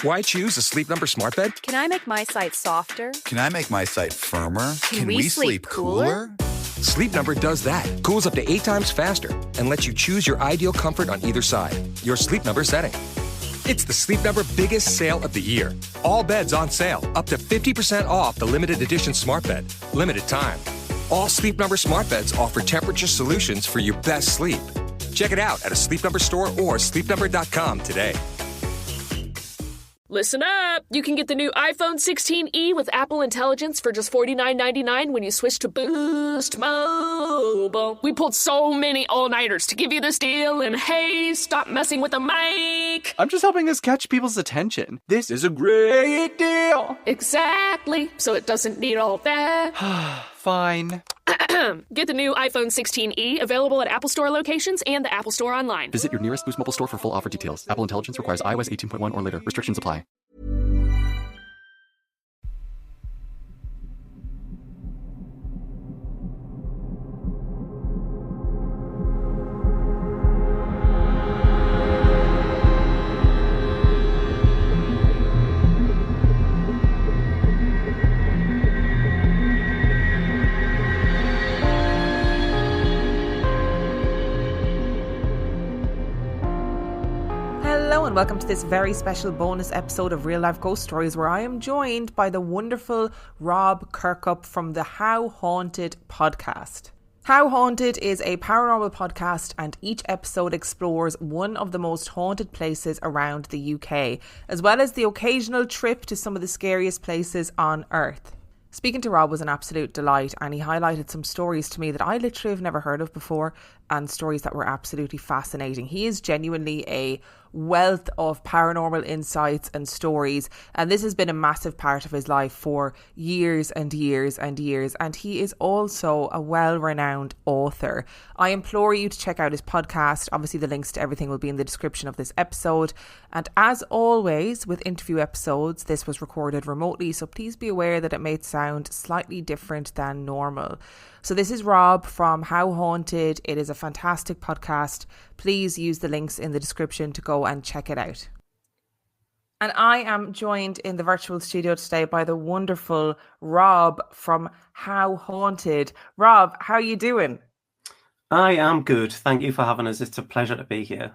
Why choose a Sleep Number smart bed? Can I make my site softer? Can I make my site firmer? Can we sleep cooler? Sleep Number does that. Cools up to 8 times faster and lets you choose your ideal comfort on either side. Your Sleep Number setting. It's the Sleep Number biggest sale of the year. All beds on sale, up to 50% off the limited edition smart bed. Limited time. All Sleep Number smart beds offer temperature solutions for your best sleep. Check it out at a Sleep Number store or sleepnumber.com today. Listen up! You can get the new iPhone 16e with Apple Intelligence for just $49.99 when you switch to Boost Mobile. We pulled so many all-nighters to give you this deal, and hey, stop messing with the mic! I'm just helping us catch people's attention. This is a great deal! Exactly, so it doesn't need all that. Fine. Get the new iPhone 16e, available at Apple Store locations and the Apple Store online. Visit your nearest Boost Mobile store for full offer details. Apple Intelligence requires iOS 18.1 or later. Restrictions apply. Hello and welcome to this very special bonus episode of Real Life Ghost Stories, where I am joined by the wonderful Rob Kirkup from the How Haunted podcast. How Haunted is a paranormal podcast, and each episode explores one of the most haunted places around the UK, as well as the occasional trip to some of the scariest places on Earth. Speaking to Rob was an absolute delight, and he highlighted some stories to me that I literally have never heard of before, and stories that were absolutely fascinating. He is genuinely a wealth of paranormal insights and stories, and this has been a massive part of his life for years and years and years, and he is also a well-renowned author. I implore you to check out his podcast. Obviously the links to everything will be in the description of this episode, and as always with interview episodes, this was recorded remotely, so please be aware that it may sound slightly different than normal. So this is Rob from How Haunted. It is a fantastic podcast. Please use the links in the description to go and check it out. And I am joined in the virtual studio today by the wonderful Rob from How Haunted. Rob, how are you doing? I am good. Thank you for having us. It's a pleasure to be here.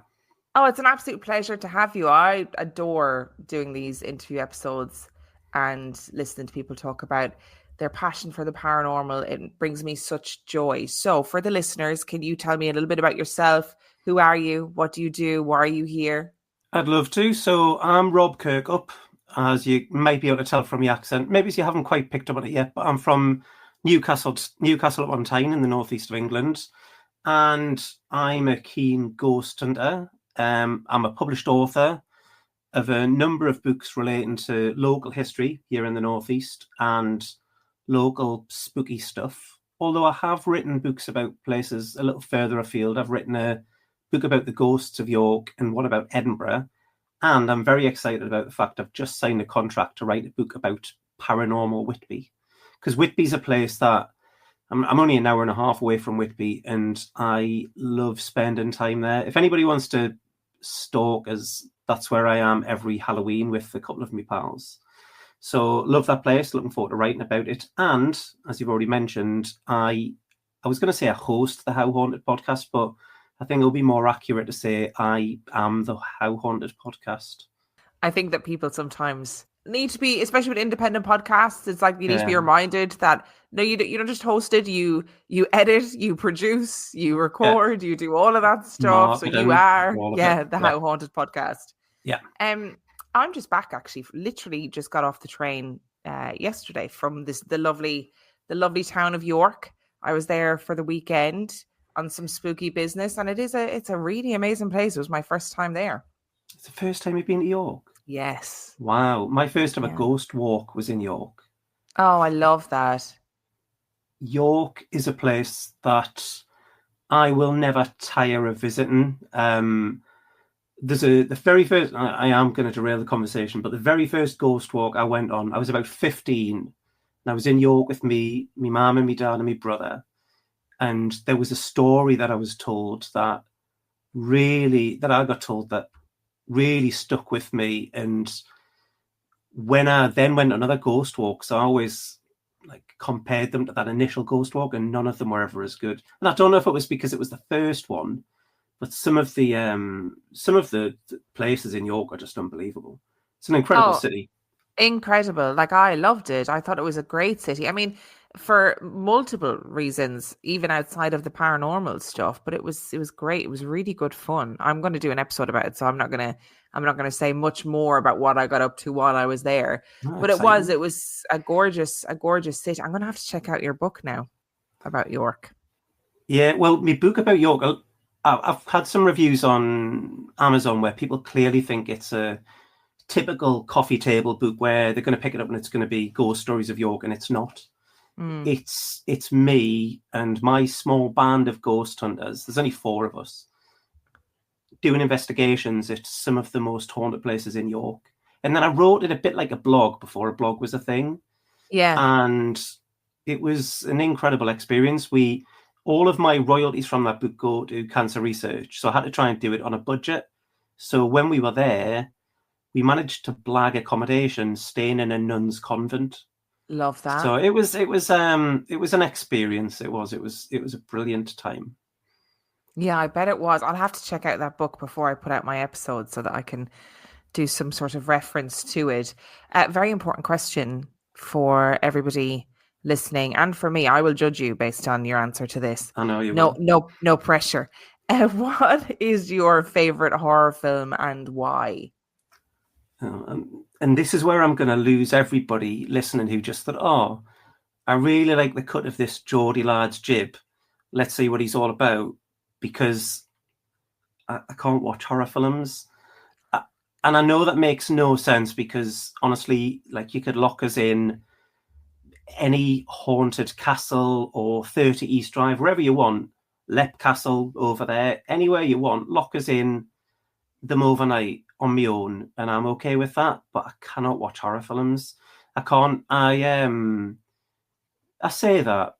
Oh, it's an absolute pleasure to have you. I adore doing these interview episodes and listening to people talk about their passion for the paranormal. It brings me such joy. So for the listeners, can you tell me a little bit about yourself? Who are you? What do you do? Why are you here? I'd love to. So I'm Rob Kirkup, as you might be able to tell from the accent. Maybe you haven't quite picked up on it yet, but I'm from Newcastle upon Tyne in the northeast of England, and I'm a keen ghost hunter. I'm a published author of a number of books relating to local history here in the northeast and local spooky stuff. Although I have written books about places a little further afield. I've written a book about the ghosts of York and one about Edinburgh. And I'm very excited about the fact I've just signed a contract to write a book about paranormal Whitby. Because Whitby's a place that I'm only an hour and a half away from Whitby, and I love spending time there. If anybody wants to stalk us, that's where I am every Halloween with a couple of my pals. So love that place, looking forward to writing about it. And as you've already mentioned, I was going to say I host the How Haunted podcast, but I think it'll be more accurate to say I am the How Haunted podcast. I think that people sometimes need to be, especially with independent podcasts, it's like you need to be reminded that no, you don't just host it, you edit, you produce, you record, you do all of that stuff. Marketing, so you are the How How Haunted podcast. Yeah. I'm just back, actually. Literally just got off the train yesterday from the lovely town of York. I was there for the weekend on some spooky business, and it's a really amazing place. It was my first time there. It's the first time you've been to York? Yes. Wow. My first ever ghost walk was in York. Oh, I love that. York is a place that I will never tire of visiting. The very first, I am going to derail the conversation, but the very first ghost walk I went on, I was about 15, and I was in York with me mum and me dad and my brother, and there was a story that I was told that really stuck with me, and when I then went on other ghost walks, I always like compared them to that initial ghost walk, and none of them were ever as good. And I don't know if it was because it was the first one, but some of the places in York are just unbelievable. It's an incredible city. Incredible. Like, I loved it. I thought it was a great city. I mean, for multiple reasons, even outside of the paranormal stuff, but it was great. It was really good fun. I'm going to do an episode about it, so I'm not going to say much more about what I got up to while I was there. Oh, but exciting. it was a gorgeous city. I'm going to have to check out your book now about York. Yeah, well, my book about York, I've had some reviews on Amazon where people clearly think it's a typical coffee table book where they're going to pick it up and it's going to be ghost stories of York, and it's not. It's me and my small band of ghost hunters. There's only 4 of us doing investigations at some of the most haunted places in York. And then I wrote it a bit like a blog before a blog was a thing. Yeah. And it was an incredible experience. All of my royalties from that book go to cancer research. So I had to try and do it on a budget. So when we were there, we managed to blag accommodation staying in a nun's convent. Love that. So it was an experience. It was a brilliant time. Yeah, I bet it was. I'll have to check out that book before I put out my episode so that I can do some sort of reference to it. Very important question for everybody listening, and for me. I will judge you based on your answer to this. I know you will. No pressure. What is your favorite horror film and why? And this is where I'm going to lose everybody listening who just thought, oh, I really like the cut of this Geordie lad's jib. Let's see what he's all about. Because I can't watch horror films. And I know that makes no sense because, honestly, like, you could lock us in any haunted castle or 30 East Drive, wherever you want, Lep Castle over there, anywhere you want, lock us in them overnight on my own, and I'm okay with that. But I cannot watch horror films. I can't. I say that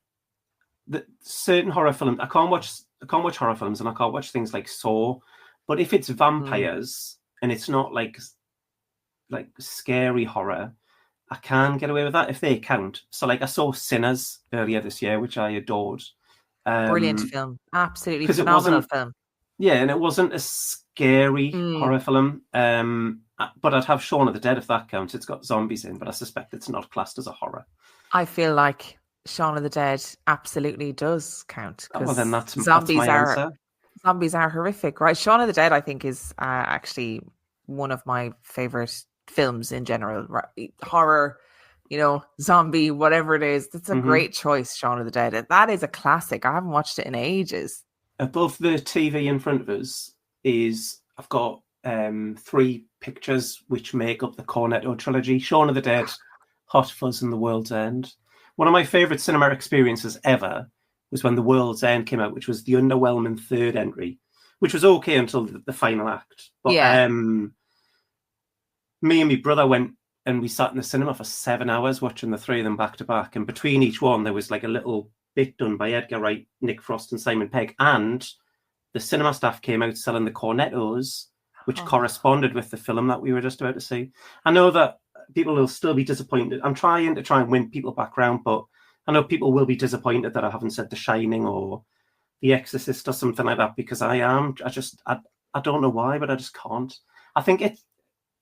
certain horror films, I can't watch horror films, and I can't watch things like Saw. But if it's vampires and it's not like scary horror, I can get away with that if they count. So, like, I saw Sinners earlier this year, which I adored. Brilliant film, absolutely phenomenal film. Yeah, and it wasn't a scary horror film. But I'd have Shaun of the Dead if that counts. It's got zombies in, but I suspect it's not classed as a horror. I feel like Shaun of the Dead absolutely does count. Well, then that's zombies my answer. Zombies are horrific, right? Shaun of the Dead, I think, is actually one of my favorite films in general. Right? Horror, zombie, whatever it is. That's a great choice, Shaun of the Dead. That is a classic. I haven't watched it in ages. Above the TV in front of us I've got 3 pictures which make up the Cornetto trilogy. Shaun of the Dead, Hot Fuzz, and The World's End. One of my favourite cinema experiences ever was when The World's End came out, which was the underwhelming 3rd entry, which was okay until the final act. But me and my brother went and we sat in the cinema for 7 hours watching the 3 of them back to back. And between each one, there was like a little bit done by Edgar Wright, Nick Frost, and Simon Pegg. And the cinema staff came out selling the cornettos, which corresponded with the film that we were just about to see. I know that people will still be disappointed. I'm trying to win people back round, but I know people will be disappointed that I haven't said The Shining or The Exorcist or something like that, because I don't know why, but I just can't. I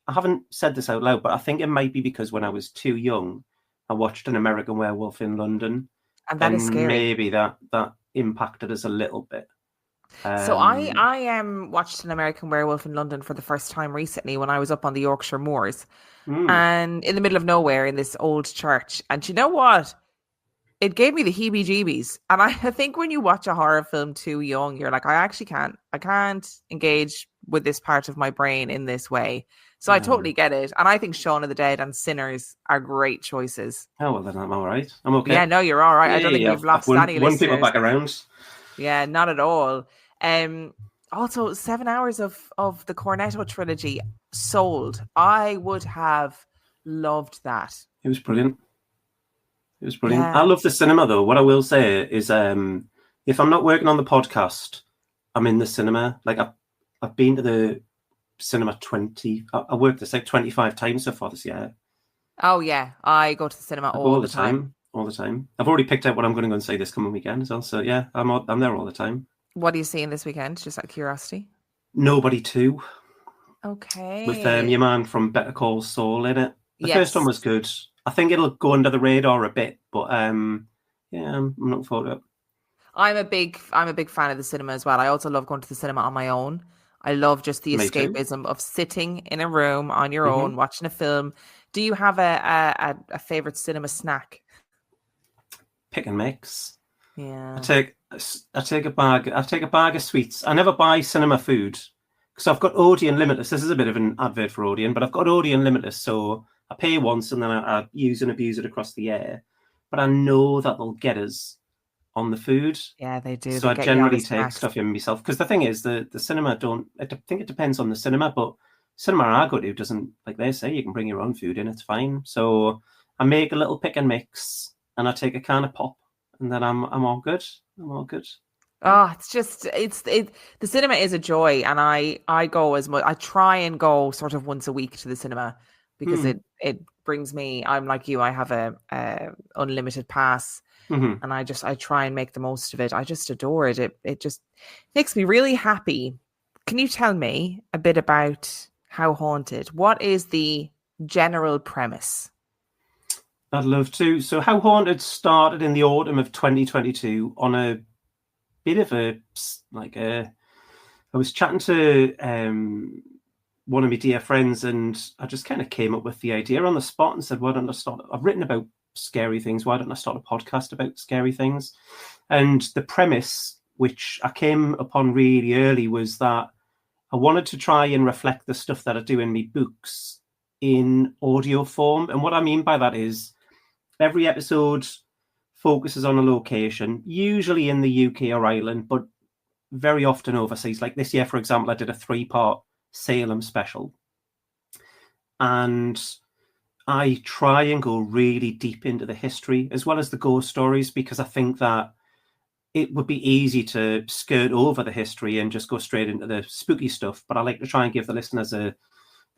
haven't said this out loud, but I think it might be because when I was too young, I watched An American Werewolf in London. And that is scary. Maybe that impacted us a little bit. So I watched An American Werewolf in London for the first time recently when I was up on the Yorkshire Moors and in the middle of nowhere in this old church. And you know what? It gave me the heebie-jeebies. And I think when you watch a horror film too young, you're like, I can't engage with this part of my brain in this way. So I totally get it. And I think Shaun of the Dead and Sinners are great choices. Oh, well, then I'm all right. I'm okay. Yeah, no, you're all right. I don't think you've lost any listeners. People back around. Yeah, not at all. Also, 7 hours of the Cornetto trilogy sold. I would have loved that. It was brilliant. Yeah. I love the cinema, though. What I will say is, if I'm not working on the podcast, I'm in the cinema. Like, I've been to the cinema I worked this like 25 times so far this year. Oh yeah, I go to the cinema I go all the time. all the time. I've already picked out what I'm going to go and see this coming weekend as well. So yeah, I'm there all the time. What are you seeing this weekend? Just out of curiosity. Nobody 2 with your Okay. man from Better Call Saul in it. The first one Yes. was good. I think it'll go under the radar a bit, but yeah, I'm looking forward to it. I'm a big fan of the cinema as well. I also love going to the cinema on my own. I love just the Me too. escapism of sitting in a room on your Hmm. own watching a film. Do you have a favorite cinema snack? Pick and mix. Yeah. I take a bag. I take a bag of sweets. I never buy cinema food because I've got Odeon Limitless. This is a bit of an advert for Odeon, but I've got Odeon Limitless, so I pay once and then I use and abuse it across the year. But I know that they'll get us on the food. Yeah, they do. So They I get you on the generally take snacks. stuff in myself because the thing is the cinema don't. I think it depends on the cinema, but cinema I go to doesn't, like they say, you can bring your own food in. It's fine. So I make a little pick and mix, and I take a can of pop, and then I'm all good. I'm all good. Oh, the cinema is a joy, and I go as much. I try and go sort of once a week to the cinema because it brings me. I'm like you. I have a unlimited pass, Mm-hmm. and I try and make the most of it. I just adore it. It just makes me really happy. Can you tell me a bit about How Haunted? What is the general premise? I'd love to. So How Haunted started in the autumn of 2022 on a bit of I was chatting to one of my dear friends, and I just kind of came up with the idea on the spot and said, why don't I start? I've written about scary things. Why don't I start a podcast about scary things? And the premise, which I came upon really early, was that I wanted to try and reflect the stuff that I do in my books in audio form. And what I mean by that is every episode focuses on a location, usually in the UK or Ireland, but very often overseas. Like this year, for example, I did a 3-part Salem special. And I try and go really deep into the history as well as the ghost stories, because I think that it would be easy to skirt over the history and just go straight into the spooky stuff. But I like to try and give the listeners the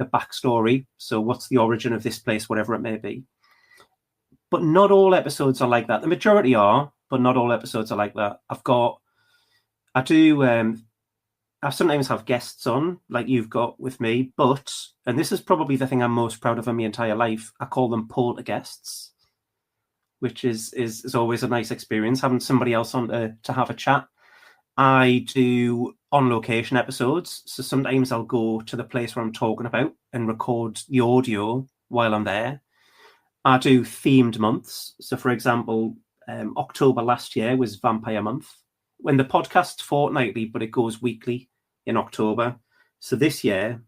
backstory. So what's the origin of this place, whatever it may be. But not all episodes are like that. The majority are, but not all episodes are like that. I sometimes have guests on, like you've got with me, but, and this is probably the thing I'm most proud of in my entire life, I call them poltergeists, which is always a nice experience, having somebody else on to have a chat. I do on-location episodes, so sometimes I'll go to the place where I'm talking about and record the audio while I'm there. I do themed months. So, for example, October last year was Vampire Month. When the podcast's fortnightly, but it goes weekly in October. So this year,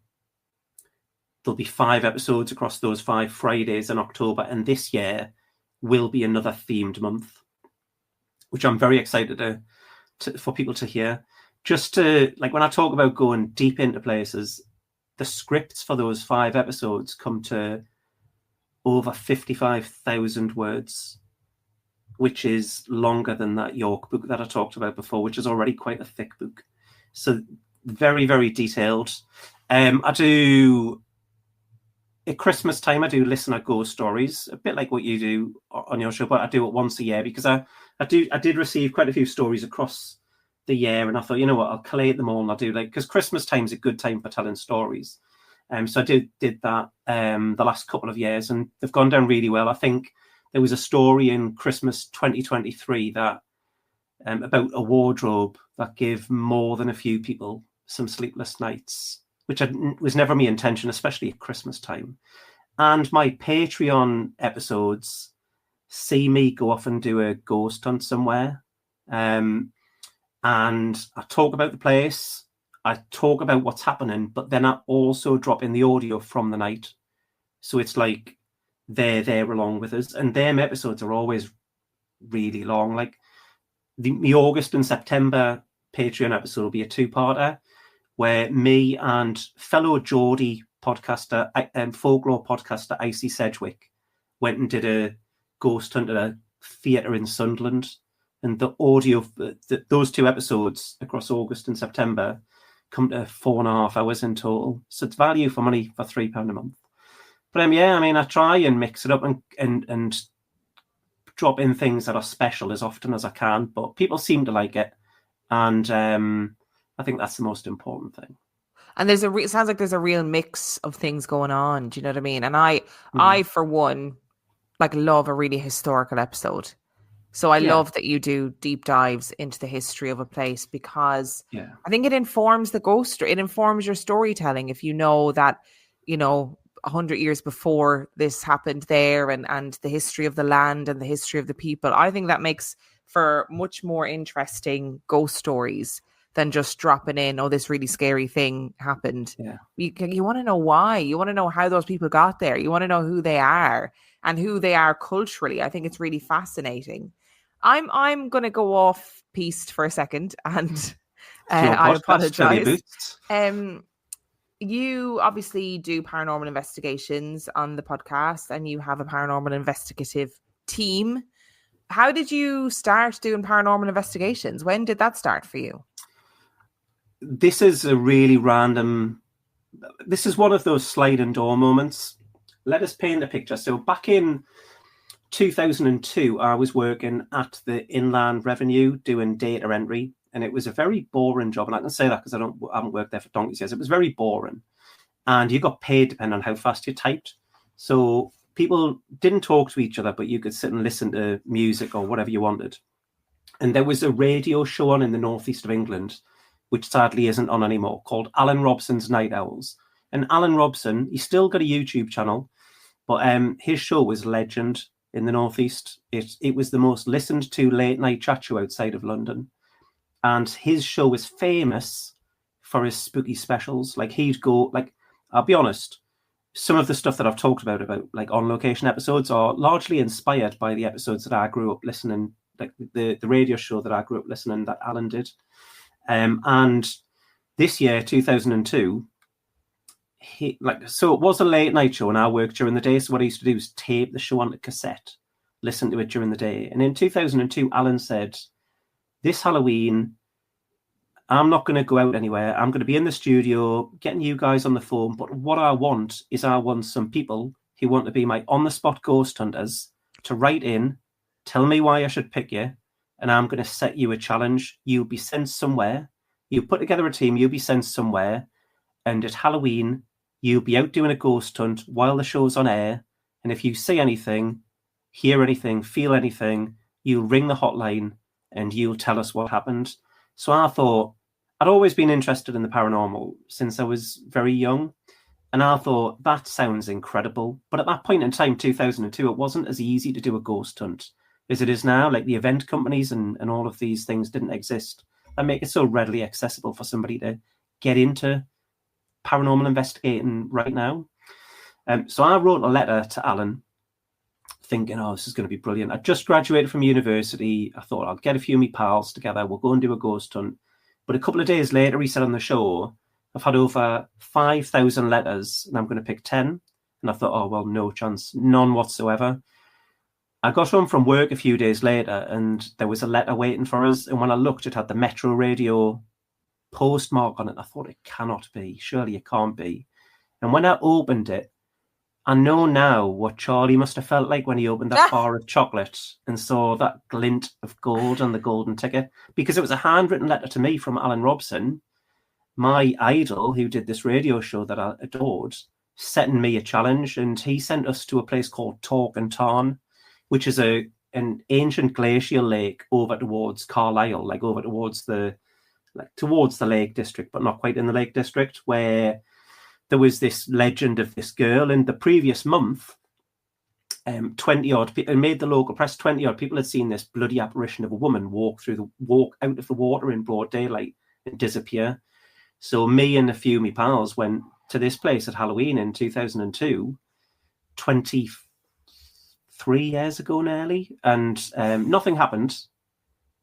there'll be 5 episodes across those 5 Fridays in October. And this year will be another themed month, which I'm very excited for people to hear. Just to, like, when I talk about going deep into places, the scripts for those 5 episodes come to over 55,000 words, which is longer than that York book that I talked about before, which is already quite a thick book. So very, very detailed. I do, at Christmas time, I do listener ghost stories, a bit like what you do on your show, but I do it once a year because I did receive quite a few stories across the year, and I thought, you know what, I'll collate them all, and I'll do, like, because Christmas time is a good time for telling stories. So I did that the last couple of years, and they've gone down really well. I think there was a story in Christmas 2023 that about a wardrobe that gave more than a few people some sleepless nights, which was never my intention, especially at Christmas time. And my Patreon episodes see me go off and do a ghost hunt somewhere. And I talk about the place. I talk about what's happening, but then I also drop in the audio from the night. So it's like they're there along with us. And them episodes are always really long. Like the August and September Patreon episode will be a 2-parter where me and fellow Geordie podcaster, folklore podcaster Icy Sedgwick went and did a ghost hunt at a theatre in Sunderland. And the audio, those 2 episodes across August and September come to 4.5 hours in total. So it's value for money for £3 a month. But yeah, I mean, I try and mix it up and drop in things that are special as often as I can. But people seem to like it, and I think that's the most important thing. And there's it sounds like there's a real mix of things going on. Do you know what I mean? And I for one, like love a really historical episode. So I love that you do deep dives into the history of a place, because I think it informs the ghost story. It informs your storytelling if you know that, 100 years before this happened there, and the history of the land and the history of the people. I think that makes for much more interesting ghost stories than just dropping in, oh, this really scary thing happened. Yeah. You want to know why. You want to know how those people got there. You want to know who they are and who they are culturally. I think it's really fascinating. I'm going to go off piste for a second, and I apologize. You obviously do paranormal investigations on the podcast, and you have a paranormal investigative team. How did you start doing paranormal investigations? When did that start for you? This is a really random. This is one of those sliding door moments. Let us paint a picture. So back in 2002, I was working at the Inland Revenue doing data entry, and it was a very boring job. And I can say that because I haven't worked there for donkey's years. It was very boring, and you got paid depending on how fast you typed. So people didn't talk to each other, but you could sit and listen to music or whatever you wanted. And there was a radio show on in the northeast of England, which sadly isn't on anymore, called Alan Robson's Night Owls. And Alan Robson, he's still got a YouTube channel, but his show was legend in the northeast. It was the most listened to late night chat show outside of London. And his show was famous for his spooky specials. Like he'd go, like, I'll be honest, some of the stuff that I've talked about like on location episodes are largely inspired by the episodes that I grew up listening, like the radio show that I grew up listening that Alan did. And this year, 2002, so it was a late night show and I worked during the day. So what I used to do was tape the show onto cassette, listen to it during the day. And in 2002, Alan said, this Halloween, I'm not going to go out anywhere. I'm going to be in the studio getting you guys on the phone. But what I want some people who want to be my on-the-spot ghost hunters to write in, tell me why I should pick you, and I'm going to set you a challenge. You'll be sent somewhere. You put together a team, you'll be sent somewhere, and at Halloween, you'll be out doing a ghost hunt while the show's on air. And if you see anything, hear anything, feel anything, you'll ring the hotline and you'll tell us what happened. So I thought, I'd always been interested in the paranormal since I was very young. And I thought, that sounds incredible. But at that point in time, 2002, it wasn't as easy to do a ghost hunt as it is now. Like the event companies and all of these things didn't exist. That make it so readily accessible for somebody to get into paranormal investigating right now. So I wrote a letter to Alan thinking, oh, this is going to be brilliant. I just graduated from university. I thought I'll get a few of my pals together. We'll go and do a ghost hunt. But a couple of days later, he said on the show, I've had over 5,000 letters and I'm going to pick 10. And I thought, oh, well, no chance, none whatsoever. I got home from work a few days later and there was a letter waiting for us. And when I looked, it had the Metro Radio postmark on it. I thought, it cannot be. Surely it can't be. And when I opened it, I know now what Charlie must have felt like when he opened that bar of chocolate and saw that glint of gold on the golden ticket, because it was a handwritten letter to me from Alan Robson, my idol who did this radio show that I adored, setting me a challenge. And he sent us to a place called Tork and Tarn, which is an ancient glacial lake over towards Carlisle, like over towards the Lake District, but not quite in the Lake District, where there was this legend of this girl. In the previous month, 20-odd people, and made the local press, 20-odd people had seen this bloody apparition of a woman walk out of the water in broad daylight and disappear. So me and a few of my pals went to this place at Halloween in 2002, 23 years ago nearly, and nothing happened,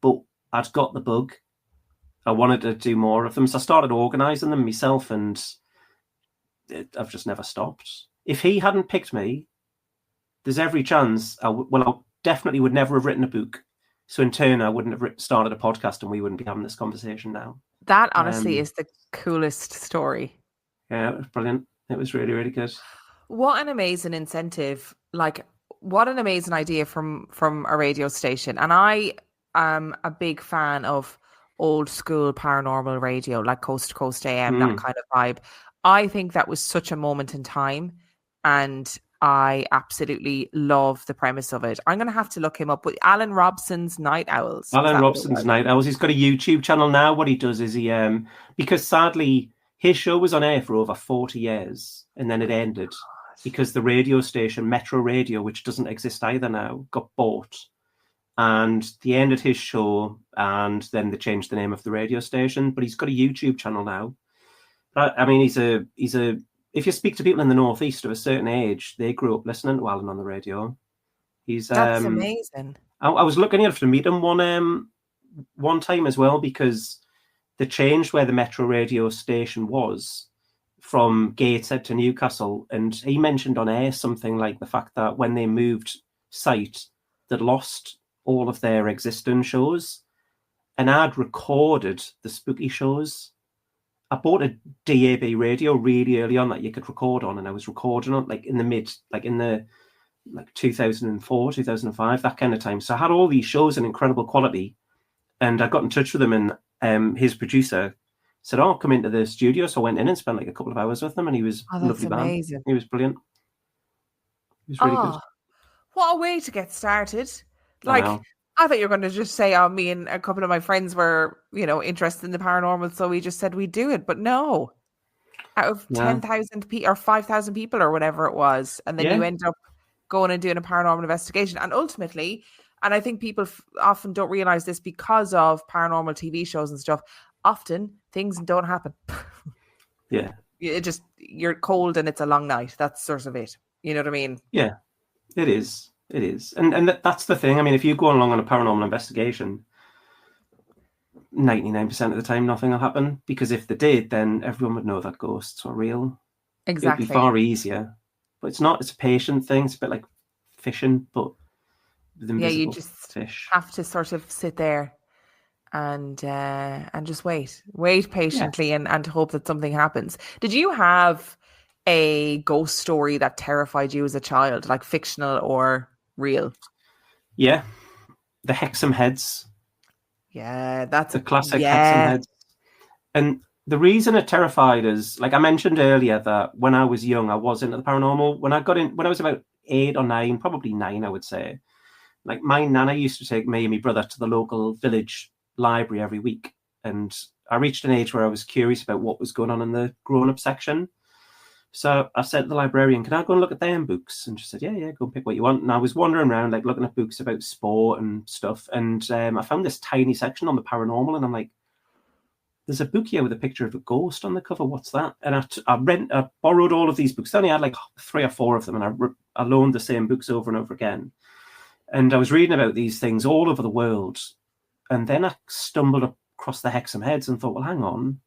but I'd got the bug. I wanted to do more of them, so I started organising them myself, and I've just never stopped. If he hadn't picked me, there's every chance I definitely would never have written a book. So in turn, I wouldn't have started a podcast and we wouldn't be having this conversation now. That honestly is the coolest story. Yeah, it was brilliant. It was really, really good. What an amazing incentive. Like, what an amazing idea from a radio station. And I am a big fan of old school paranormal radio, like Coast to Coast AM, that kind of vibe. I think that was such a moment in time, and I absolutely love the premise of it. I'm going to have to look him up. But Alan Robson's Night Owls. Is Alan that what it Robson's was? Night Owls. He's got a YouTube channel now. What he does is he, because sadly his show was on air for over 40 years and then it ended because the radio station, Metro Radio, which doesn't exist either now, got bought. And they ended his show and then they changed the name of the radio station. But he's got a YouTube channel now. I mean, he's a. If you speak to people in the Northeast of a certain age, they grew up listening to Alan on the radio. That's amazing. I was looking at to meet him one time as well, because they changed where the Metro radio station was from Gateshead to Newcastle, and he mentioned on air something like the fact that when they moved site, they'd lost all of their existing shows, and I'd recorded the spooky shows. I bought a DAB radio really early on that you could record on, and I was recording on like in the 2004, 2005, that kind of time. So I had all these shows in incredible quality, and I got in touch with him, and his producer said, "Oh, come into the studio." So I went in and spent like a couple of hours with him, and he was a lovely amazing. man. He was brilliant. He was really good. What a way to get started. Like, I thought you were going to just say, "Oh, me and a couple of my friends were, interested in the paranormal, so we just said we'd do it." But no, out of 10,000 people or 5,000 people or whatever it was, and then you end up going and doing a paranormal investigation. And ultimately, and I think people often don't realize this because of paranormal TV shows and stuff, often things don't happen. Yeah. You're cold and it's a long night. That's sort of it. You know what I mean? Yeah, it is. It is. And that's the thing. I mean, if you go along on a paranormal investigation, 99% of the time, nothing will happen. Because if they did, then everyone would know that ghosts are real. Exactly. It'd be far easier. But it's not. It's a patient thing. It's a bit like fishing, but with invisible you just fish. Have to sort of sit there and just wait patiently and hope that something happens. Did you have a ghost story that terrified you as a child, like fictional or real? Yeah, the Hexam heads. Yeah, that's the classic Hexam heads. And the reason it terrified us, like I mentioned earlier, that when I was young, I was into the paranormal. When I was about 8 or 9, probably 9, I would say. Like my nana used to take me and my brother to the local village library every week, and I reached an age where I was curious about what was going on in the grown-up section. So I said to the librarian, "Can I go and look at them books?" And she said, yeah, go and pick what you want. And I was wandering around, like looking at books about sport and stuff. And I found this tiny section on the paranormal, and I'm like, "There's a book here with a picture of a ghost on the cover. What's that?" And I borrowed all of these books. I only had like 3 or 4 of them, and I loaned the same books over and over again. And I was reading about these things all over the world. And then I stumbled across the Hexam heads and thought, well, hang on.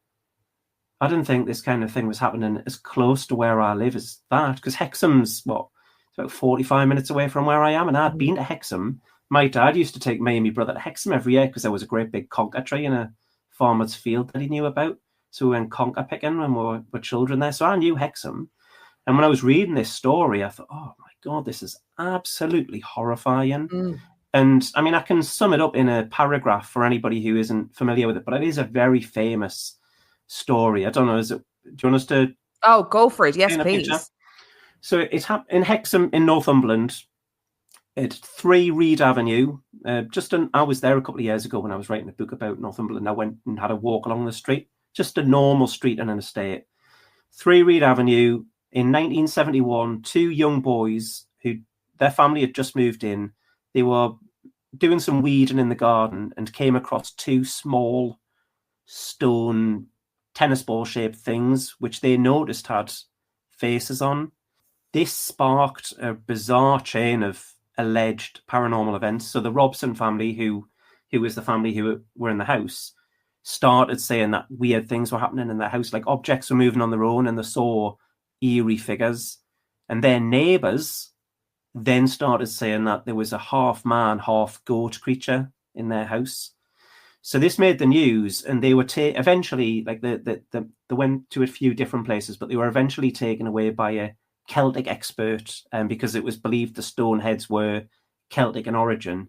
I didn't think this kind of thing was happening as close to where I live as that. Because Hexam's, it's about 45 minutes away from where I am. And I'd been to Hexam. My dad used to take me and my brother to Hexam every year because there was a great big conker tree in a farmer's field that he knew about. So we went conker picking when we were children there. So I knew Hexam. And when I was reading this story, I thought, oh my God, this is absolutely horrifying. And I mean, I can sum it up in a paragraph for anybody who isn't familiar with it, but it is a very famous story. I don't know, do you want us to? Oh, go for it. Yes, please. Picture? So it's in Hexam in Northumberland. It's 3 Reed Avenue. I was there a couple of years ago when I was writing a book about Northumberland. I went and had a walk along the street, just a normal street in an estate. 3 Reed Avenue. In 1971, 2 young boys who their family had just moved in. They were doing some weeding in the garden and came across 2 small stone tennis ball shaped things, which they noticed had faces on. This sparked a bizarre chain of alleged paranormal events. So the Robson family, who was the family who were in the house, started saying that weird things were happening in their house, like objects were moving on their own, and they saw eerie figures. And their neighbours then started saying that there was a half man, half goat creature in their house. So this made the news, and they were eventually, like they went to a few different places, but they were eventually taken away by a Celtic expert, because it was believed the stone heads were Celtic in origin.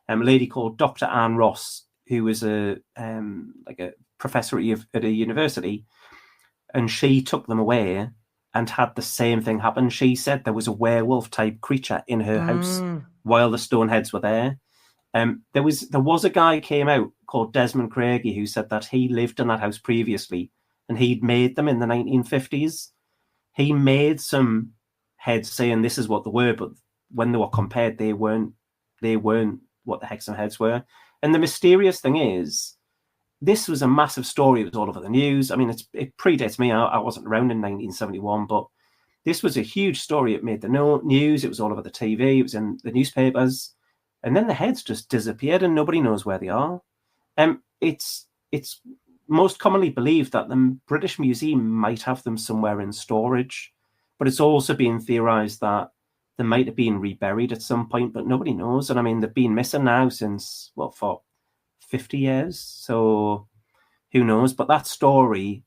A lady called Dr. Anne Ross, who was a professor at a university, and she took them away and had the same thing happen. She said there was a werewolf type creature in her house while the stone heads were there. There was a guy came out called Desmond Craigie who said that he lived in that house previously and he'd made them in the 1950s. He made some heads saying this is what they were, but when they were compared, they weren't what the Hexham heads were. And the mysterious thing is, this was a massive story. It was all over the news. I mean, it predates me. I wasn't around in 1971, but this was a huge story. It made the news. It was all over the TV. It was in the newspapers. And then the heads just disappeared and nobody knows where they are. It's most commonly believed that the British Museum might have them somewhere in storage, but it's also been theorised that they might have been reburied at some point, but nobody knows. And I mean, they've been missing now since, for 50 years? So who knows? But that story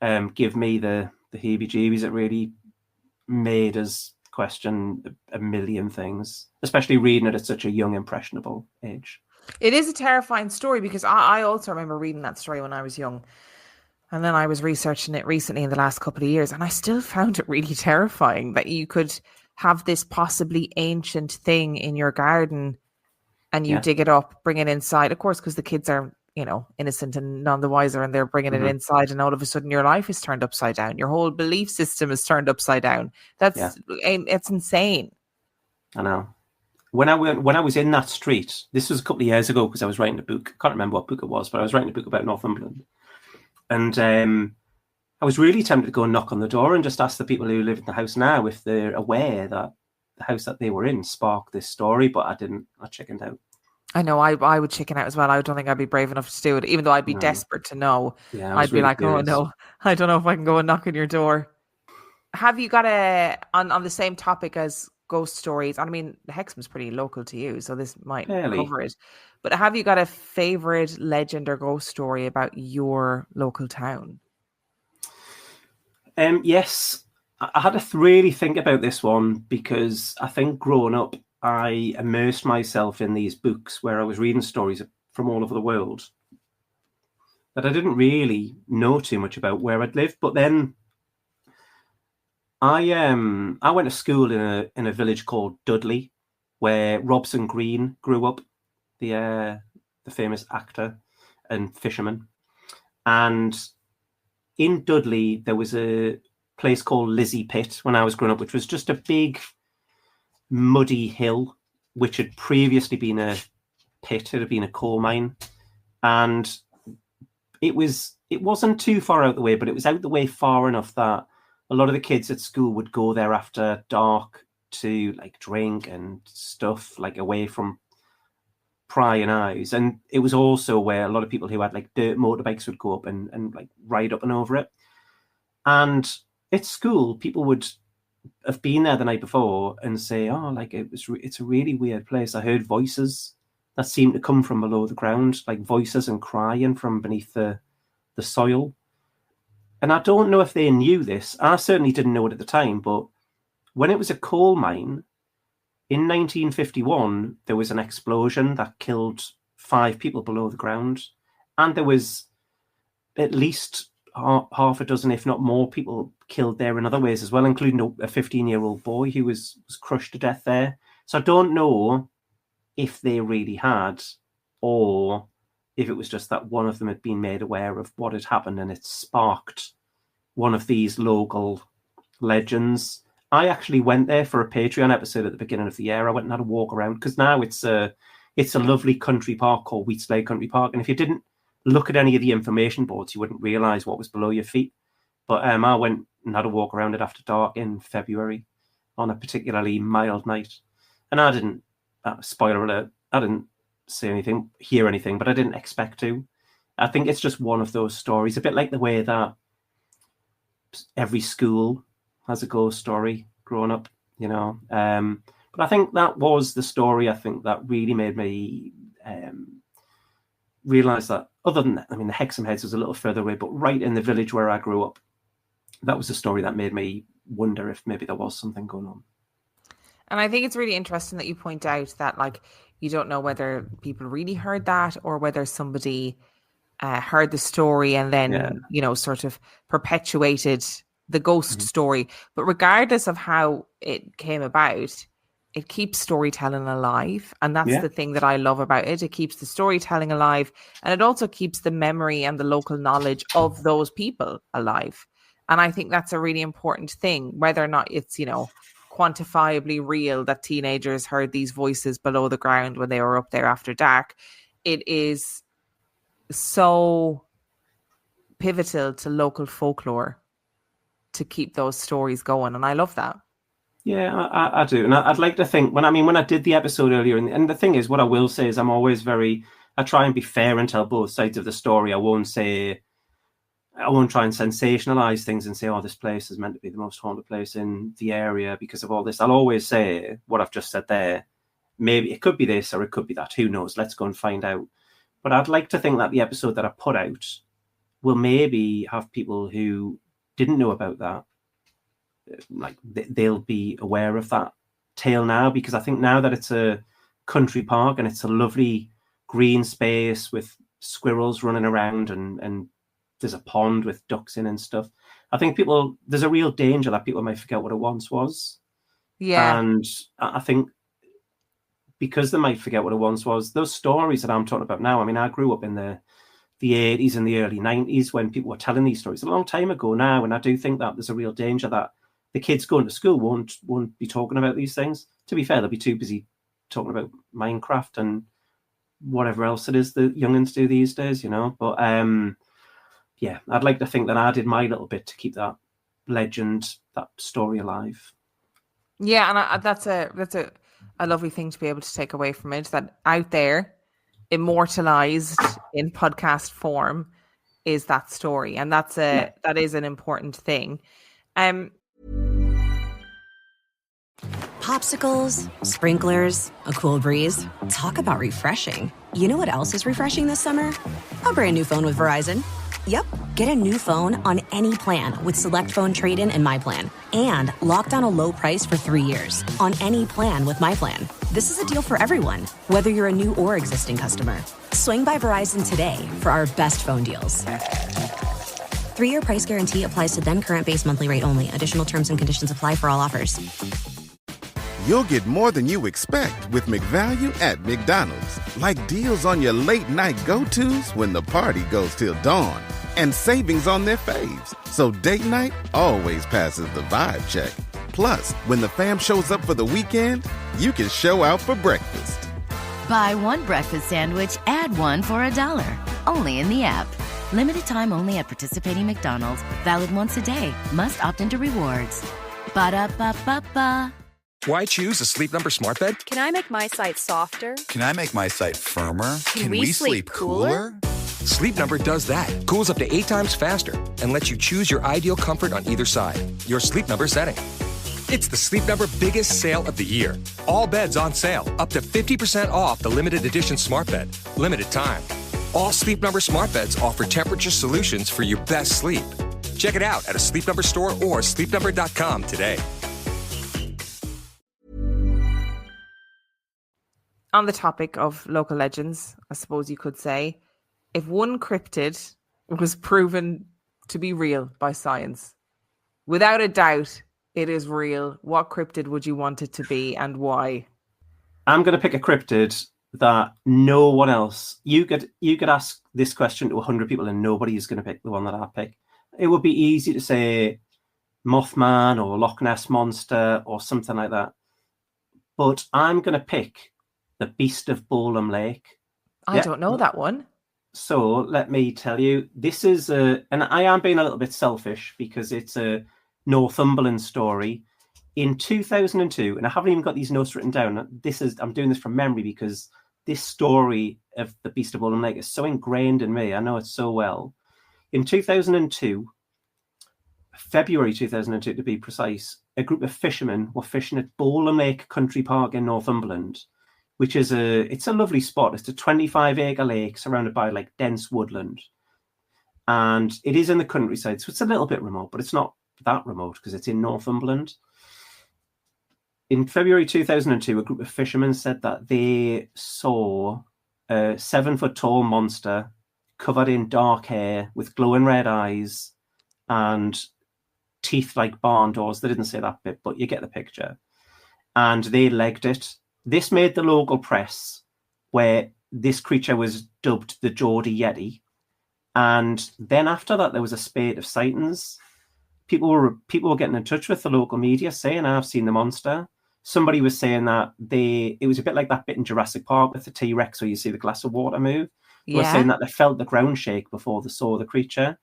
gave me the heebie-jeebies. It really made us question a million things, especially reading it at such a young, impressionable age. It is a terrifying story because I also remember reading that story when I was young. And then I was researching it recently in the last couple of years, and I still found it really terrifying that you could have this possibly ancient thing in your garden and you dig it up, bring it inside. Of course, because the kids are, innocent and none the wiser, and they're bringing it inside, and all of a sudden your life is turned upside down. Your whole belief system is turned upside down. It's insane. I know. When I was in that street, this was a couple of years ago because I was writing a book. I can't remember what book it was, but I was writing a book about Northumberland. And I was really tempted to go and knock on the door and just ask the people who live in the house now if they're aware that the house that they were in sparked this story, but I didn't. I chickened out. I know, I would chicken out as well. I don't think I'd be brave enough to do it, even though I'd be desperate to know. Yeah, I'd be really like, curious. oh no, I don't know if I can go and knock on your door. Have you got on the same topic as ghost stories? I mean, the Hexham's pretty local to you, so this might cover it. But have you got a favourite legend or ghost story about your local town? Yes, I had to really think about this one because I think growing up, I immersed myself in these books where I was reading stories from all over the world that I didn't really know too much about where I'd lived. But then I went to school in a village called Dudley, where Robson Green grew up, the famous actor and fisherman. And in Dudley, there was a place called Lizzie Pit when I was growing up, which was just a big muddy hill, which had previously been a pit. It had been a coal mine, and it wasn't too far out the way, but it was out the way far enough that a lot of the kids at school would go there after dark to like drink and stuff, like away from prying eyes. And it was also where a lot of people who had like dirt motorbikes would go up and like ride up and over it. And at school, people would have been there the night before and say, oh, like it's a really weird place. I heard voices that seemed to come from below the ground, like voices and crying from beneath the soil. And I don't know if they knew this. I certainly didn't know it at the time, but when it was a coal mine, in 1951, there was an explosion that killed 5 people below the ground. And there was at least half a dozen, if not more, people killed there in other ways as well, including a 15-year-old boy who was crushed to death there. So I don't know if they really had, or if it was just that one of them had been made aware of what had happened and it sparked one of these local legends. I actually went there for a Patreon episode at the beginning of the year. I went and had a walk around because now it's a lovely country park called Wheatslade Country Park. And if you didn't look at any of the information boards, you wouldn't realise what was below your feet. But I went and had a walk around it after dark in February on a particularly mild night. And I didn't, spoiler alert, I didn't see anything, hear anything, but I didn't expect to. I think it's just one of those stories, a bit like the way that every school has a ghost story growing up, But I think that was the story, I think, that really made me realise that, other than that, I mean, the Hexham Heads was a little further away, but right in the village where I grew up, that was a story that made me wonder if maybe there was something going on. And I think it's really interesting that you point out that, like, you don't know whether people really heard that or whether somebody heard the story and then, sort of perpetuated the ghost story. But regardless of how it came about, it keeps storytelling alive. And that's the thing that I love about it. It keeps the storytelling alive. And it also keeps the memory and the local knowledge of those people alive. And I think that's a really important thing, whether or not it's, quantifiably real that teenagers heard these voices below the ground when they were up there after dark. It is so pivotal to local folklore to keep those stories going. And I love that. Yeah, I do. And I'd like to think when I did the episode earlier, and the thing is, what I will say is I'm always I try and be fair and tell both sides of the story. I won't try and sensationalize things and say, oh, this place is meant to be the most haunted place in the area because of all this. I'll always say what I've just said there. Maybe it could be this or it could be that. Who knows? Let's go and find out. But I'd like to think that the episode that I put out will maybe have people who didn't know about that. Like they'll be aware of that tale now, because I think now that it's a country park and it's a lovely green space with squirrels running around and there's a pond with ducks in and stuff. I think there's a real danger that people might forget what it once was. Yeah. And I think because they might forget what it once was, those stories that I'm talking about now, I mean, I grew up in the 80s and the early 90s when people were telling these stories a long time ago now. And I do think that there's a real danger that the kids going to school won't be talking about these things. To be fair, they'll be too busy talking about Minecraft and whatever else it is the youngins do these days, But yeah, I'd like to think that I did my little bit to keep that legend, that story alive. Yeah, and that's a lovely thing to be able to take away from it, that out there, immortalized in podcast form, is that story. And that is an important thing. Popsicles, sprinklers, a cool breeze. Talk about refreshing. You know what else is refreshing this summer? A brand new phone with Verizon. Yep, get a new phone on any plan with Select Phone Trade-in and My Plan. And lock down a low price for 3 years on any plan with My Plan. This is a deal for everyone, whether you're a new or existing customer. Swing by Verizon today for our best phone deals. 3-year price guarantee applies to then current base monthly rate only. Additional terms and conditions apply for all offers. You'll get more than you expect with McValue at McDonald's. Like deals on your late night go-tos when the party goes till dawn. And savings on their faves. So date night always passes the vibe check. Plus, when the fam shows up for the weekend, you can show out for breakfast. Buy one breakfast sandwich, add one for $1. Only in the app. Limited time only at participating McDonald's. Valid once a day. Must opt into rewards. Ba-da-ba-ba-ba. Why choose a Sleep Number smart bed? Can I make my site softer? Can I make my site firmer? Can we sleep cooler? Sleep Number does that. Cools up to 8 times faster and lets you choose your ideal comfort on either side. Your Sleep Number setting. It's the Sleep Number biggest sale of the year. All beds on sale, up to 50% off the limited edition smart bed. Limited time. All Sleep Number smart beds offer temperature solutions for your best sleep. Check it out at a Sleep Number store or sleepnumber.com today. On the topic of local legends, I suppose you could say, if one cryptid was proven to be real by science, without a doubt, it is real, what cryptid would you want it to be and why? I'm going to pick a cryptid that no one else... You could ask this question to 100 people and nobody is going to pick the one that I pick. It would be easy to say Mothman or Loch Ness Monster or something like that. But I'm going to pick the Beast of Bowlam Lake. I don't know that one. So let me tell you, this is and I am being a little bit selfish because it's a Northumberland story. In 2002, and I haven't even got these notes written down. I'm doing this from memory because this story of the Beast of Bowlam Lake is so ingrained in me. I know it so well. In 2002, February 2002 to be precise, a group of fishermen were fishing at Bowlam Lake Country Park in Northumberland, which is it's a lovely spot. It's a 25-acre lake surrounded by like dense woodland. And it is in the countryside, so it's a little bit remote, but it's not that remote because it's in Northumberland. In February 2002, a group of fishermen said that they saw a 7-foot-tall monster covered in dark hair with glowing red eyes and teeth like barn doors. They didn't say that bit, but you get the picture. And they legged it. This made the local press, where this creature was dubbed the Geordie Yeti. And then after that, there was a spate of sightings. People were getting in touch with the local media saying, I've seen the monster. Somebody was saying that it was a bit like that bit in Jurassic Park with the T-Rex where you see the glass of water move. They were saying that they felt the ground shake before they saw the creature.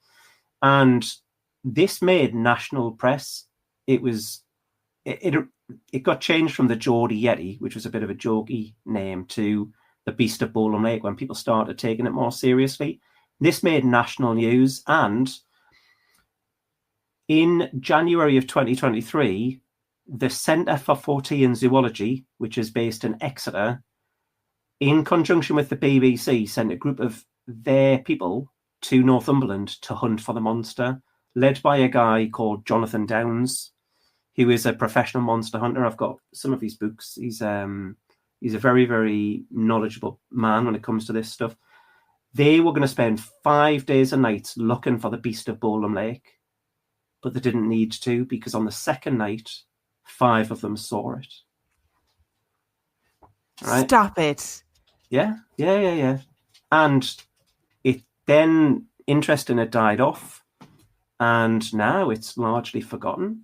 And this made national press. It got changed from the Geordie Yeti, which was a bit of a jokey name, to the Beast of Bowlam Lake when people started taking it more seriously. This made national news. And in January of 2023, the Centre for Fortean Zoology, which is based in Exeter, in conjunction with the BBC, sent a group of their people to Northumberland to hunt for the monster, led by a guy called Jonathan Downes, who is a professional monster hunter. I've got some of his books. He's a very, very knowledgeable man when it comes to this stuff. They were going to spend 5 days and nights looking for the Beast of Bowlam Lake, but they didn't need to because on the second night, 5 of them saw it. Right? Stop it. Yeah. And it then, interest in it died off, and now it's largely forgotten.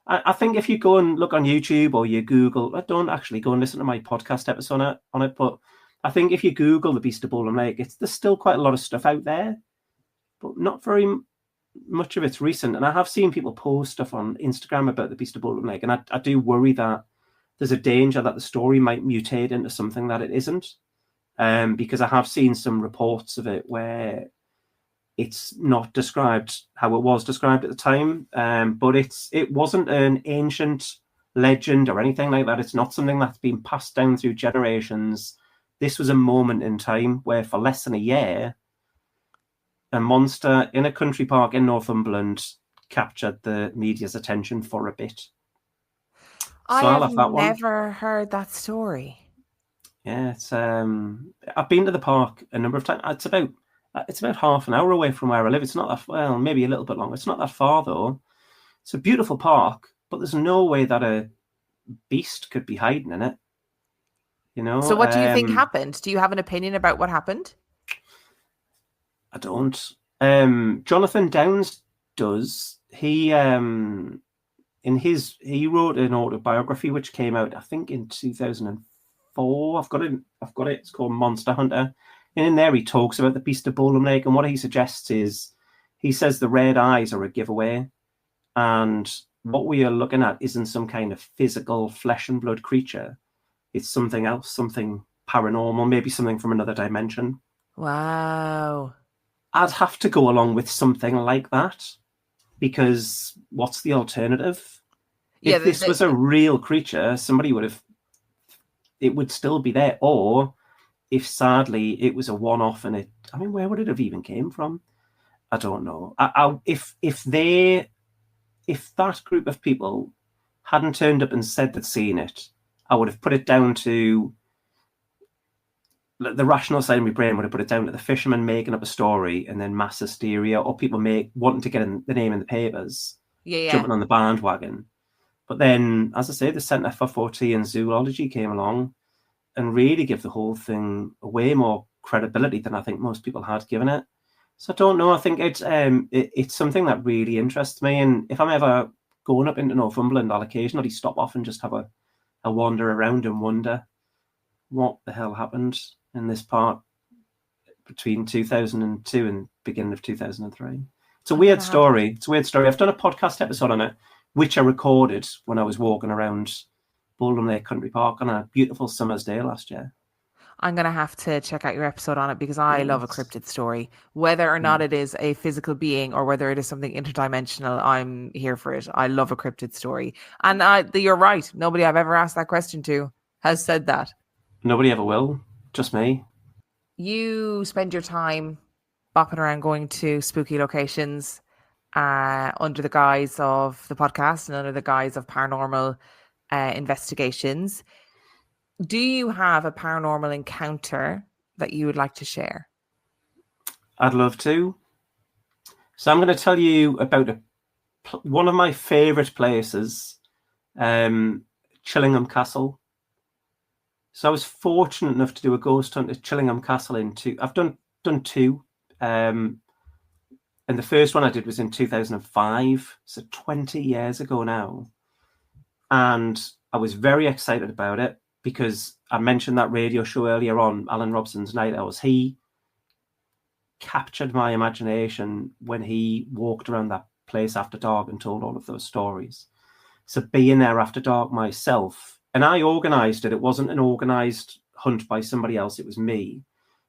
I think if you go and look on YouTube or you Google, I don't actually go and listen to my podcast episode on it, but I think if you Google the Beast of Bowlam Lake, there's still quite a lot of stuff out there, but not very much of it's recent. And I have seen people post stuff on Instagram about the Beast of Bowlam Lake, and I do worry that there's a danger that the story might mutate into something that it isn't, because I have seen some reports of it where it's not described how it was described at the time, but it wasn't an ancient legend or anything like that. It's not something that's been passed down through generations. This was a moment in time where for less than a year, a monster in a country park in Northumberland captured the media's attention for a bit. I have never heard that story. Yeah, it's I've been to the park a number of times. It's about half an hour away from where I live. It's not that, well, maybe a little bit longer. It's not that far though. It's a beautiful park, but there's no way that a beast could be hiding in it. You know. So what do you think happened? Do you have an opinion about what happened? I don't. Jonathan Downes does. He wrote an autobiography which came out, I think, in 2004. I've got it. It's called Monster Hunter. And in there, he talks about the Beast of Bowlam Lake. And what he suggests is, he says the red eyes are a giveaway. And what we are looking at isn't some kind of physical flesh and blood creature. It's something else, something paranormal, maybe something from another dimension. Wow. I'd have to go along with something like that, because what's the alternative? If this was a real creature, it would still be there. Or if sadly it was a one-off and where would it have even came from? I don't know. If that group of people hadn't turned up and said they'd seen it, I would have put it down to the rational side of my brain would have put it down to the fishermen making up a story and then mass hysteria, or people wanting to get the name in the papers, jumping on the bandwagon. But then, as I say, the Centre for Fortean Zoology came along and really give the whole thing way more credibility than I think most people had given it. So I don't know. I think it's something that really interests me. And if I'm ever going up into Northumberland, I'll occasionally stop off and just have a wander around and wonder what the hell happened in this part between 2002 and beginning of 2003. It's a weird story. I've done a podcast episode on it, which I recorded when I was walking around Bowlam Lake Country Park on a beautiful summer's day last year. I'm going to have to check out your episode on it, because I love a cryptid story. Whether or not it is a physical being or whether it is something interdimensional, I'm here for it. I love a cryptid story. And you're right. Nobody I've ever asked that question to has said that. Nobody ever will. Just me. You spend your time bopping around going to spooky locations. under the guise of the podcast and under the guise of paranormal investigations. Do you have a paranormal encounter that you would like to share? I'd love to. So I'm going to tell you about one of my favourite places, Chillingham Castle. So I was fortunate enough to do a ghost hunt at Chillingham Castle I've done two. And the first one I did was in 2005, so 20 years ago now. And I was very excited about it because I mentioned that radio show earlier on, Alan Robson's Night Owls. He captured my imagination when he walked around that place after dark and told all of those stories. So being there after dark myself, and I organised it. It wasn't an organised hunt by somebody else. It was me.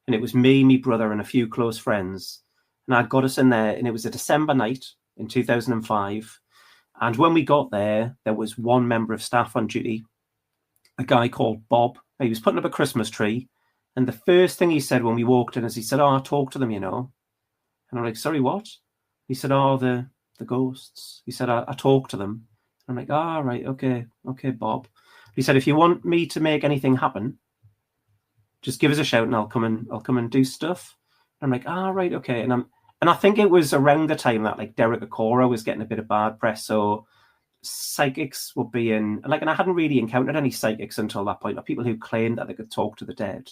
And it was me, my brother, and a few close friends. And I got us in there, and it was a December night in 2005. And when we got there, there was one member of staff on duty, a guy called Bob. He was putting up a Christmas tree. And the first thing he said when we walked in is he said, "Oh, I talked to them, you know." And I'm like, "Sorry, what?" He said, "Oh, the ghosts." He said, I talked to them. I'm like, "Ah, oh, right, okay, Bob." He said, "If you want me to make anything happen, just give us a shout and I'll come and do stuff." And I'm like, "Ah, oh, right, okay." And I think it was around the time that like Derek Acora was getting a bit of bad press, so psychics were being like, and I hadn't really encountered any psychics until that point, or people who claimed that they could talk to the dead.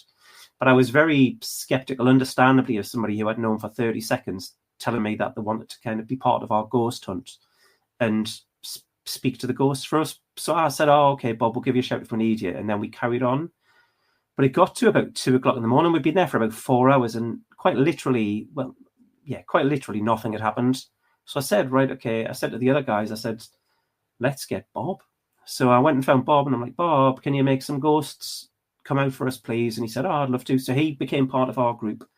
But I was very skeptical, understandably, of somebody who I'd known for 30 seconds telling me that they wanted to kind of be part of our ghost hunt and speak to the ghosts for us. So I said, "Oh, okay, Bob, we'll give you a shout if we need you." And then we carried on. But it got to about 2:00 in the morning. We'd been there for about 4 hours, and quite literally nothing had happened. So I said, "Right, okay." I said to the other guys, I said, "Let's get Bob." So I went and found Bob, and I'm like, "Bob, can you make some ghosts come out for us, please?" And he said, "Oh, I'd love to." So he became part of our group.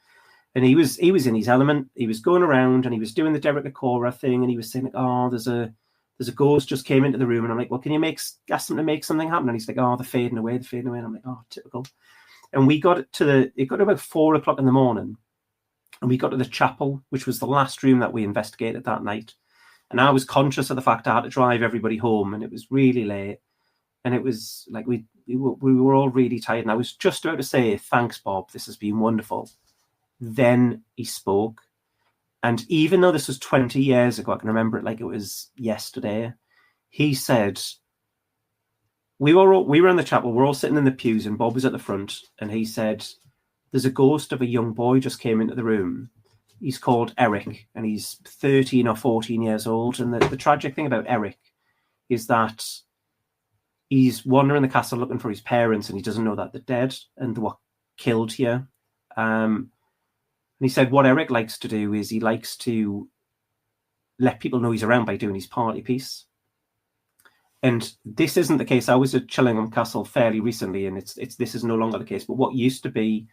And he was in his element. He was going around and he was doing the Derek Acora thing, and he was saying, like, "Oh, there's a ghost just came into the room." And I'm like, "Well, can you ask them to make something happen?" And he's like, "Oh, they're fading away. And I'm like, "Oh, typical." And it got to about 4:00 in the morning, and we got to the chapel, which was the last room that we investigated that night. And I was conscious of the fact I had to drive everybody home, and it was really late. And it was like we were all really tired. And I was just about to say, "Thanks, Bob. This has been wonderful." Then he spoke. And even though this was 20 years ago, I can remember it like it was yesterday. He said, we were in the chapel, we're all sitting in the pews, and Bob was at the front. And he said, "There's a ghost of a young boy just came into the room. He's called Eric, and he's 13 or 14 years old." And the tragic thing about Eric is that he's wandering the castle looking for his parents, and he doesn't know that they're dead and they were killed here. And he said what Eric likes to do is he likes to let people know he's around by doing his party piece. And this isn't the case. I was at Chillingham Castle fairly recently, and this is no longer the case. But what used to be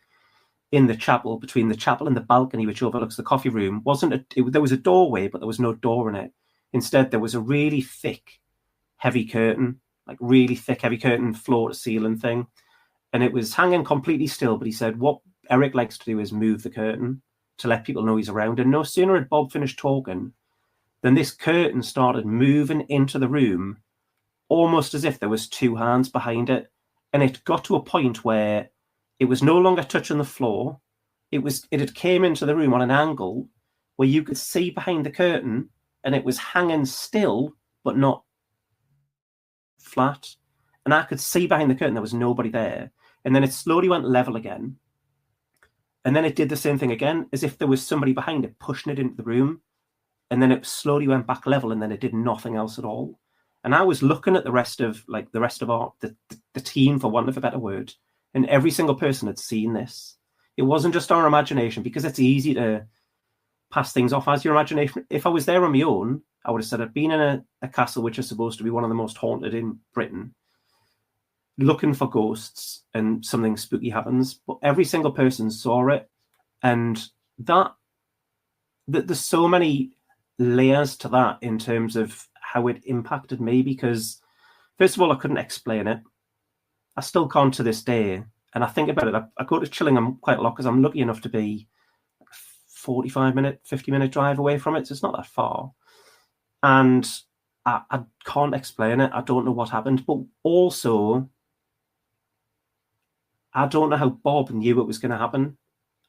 in the chapel, between the chapel and the balcony, which overlooks the coffee room, there was a doorway, but there was no door in it. Instead, there was a really thick, heavy curtain, floor to ceiling thing. And it was hanging completely still. But he said what Eric likes to do is move the curtain to let people know he's around. And no sooner had Bob finished talking than this curtain started moving into the room, almost as if there was two hands behind it. And it got to a point where it was no longer touching the floor. It had came into the room on an angle where you could see behind the curtain, and it was hanging still, but not flat. And I could see behind the curtain there was nobody there. And then it slowly went level again. And then it did the same thing again, as if there was somebody behind it pushing it into the room. And then it slowly went back level, and then it did nothing else at all. And I was looking at the rest of our the team, for want of a better word, and every single person had seen this. It wasn't just our imagination, because it's easy to pass things off as your imagination. If I was there on my own, I would have said I'd been in a castle which is supposed to be one of the most haunted in Britain, looking for ghosts, and something spooky happens. But every single person saw it, and that there's so many layers to that in terms of how it impacted me, because first of all, I couldn't explain it. I still can't to this day. And I think about it, I go to Chillingham quite a lot because I'm lucky enough to be 45-minute, 50-minute drive away from it. So it's not that far. And I can't explain it. I don't know what happened. But also, I don't know how Bob knew it was going to happen.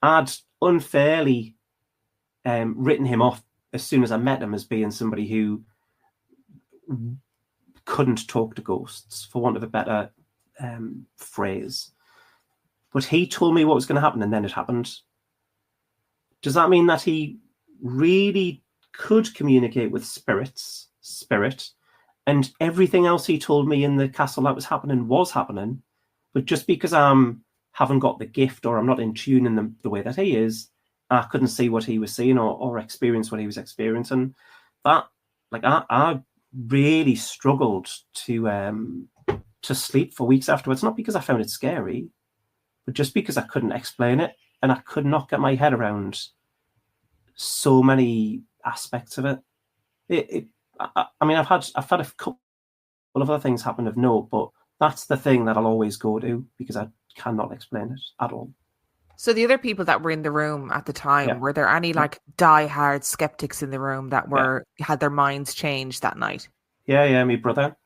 I'd unfairly written him off as soon as I met him as being somebody who couldn't talk to ghosts, for want of a better phrase. But he told me what was going to happen, and then it happened. Does that mean that he really could communicate with spirit, and everything else he told me in the castle that was happening, but just because I haven't got the gift, or I'm not in tune in the way that he is, I couldn't see what he was seeing or experience what he was experiencing. That, like, I really struggled to sleep for weeks afterwards, not because I found it scary, but just because I couldn't explain it, and I could not get my head around so many aspects of it. I mean, I've had a couple of other things happen of note, but that's the thing that I'll always go to because I cannot explain it at all. So the other people that were in the room at the time, were there any like die-hard skeptics in the room that had their minds changed that night? Yeah. My brother